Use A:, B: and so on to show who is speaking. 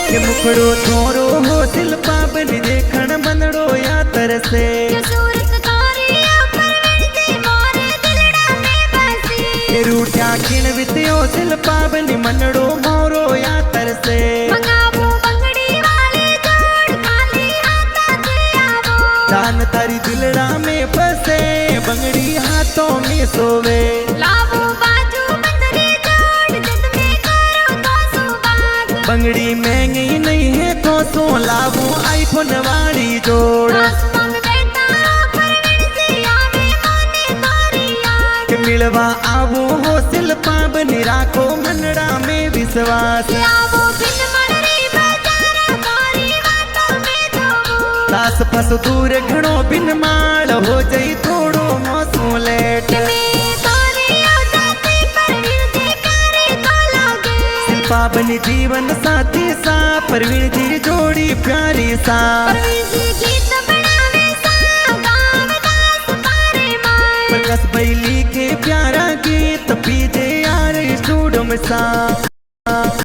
A: के मुखड़ो थोरो हो शिल्पा बनी देखण मनड़ो या तरसे के रूठा खिण वित्यो शिल्पा बनी मनड़ो मोरो या तरसे दान तारी दिलड़ा में फसे बंगड़ी हाथों में सोवे बंगड़ी महंगी नहीं है तो सो लावो आईफोन वाली जोड़ के मिलवा आवो हो शिल्पा बनी राखो मनड़ा में विश्वास सास फस दूर घणो बिन माल हो जई थोड़ो मौसू लेट शिल्पा बनी जीवन साथी सा परवीन जी जोड़ी प्यारी सा प्रकाश बैली के प्यारा गीत पीजे यार स्टूडियो में सा।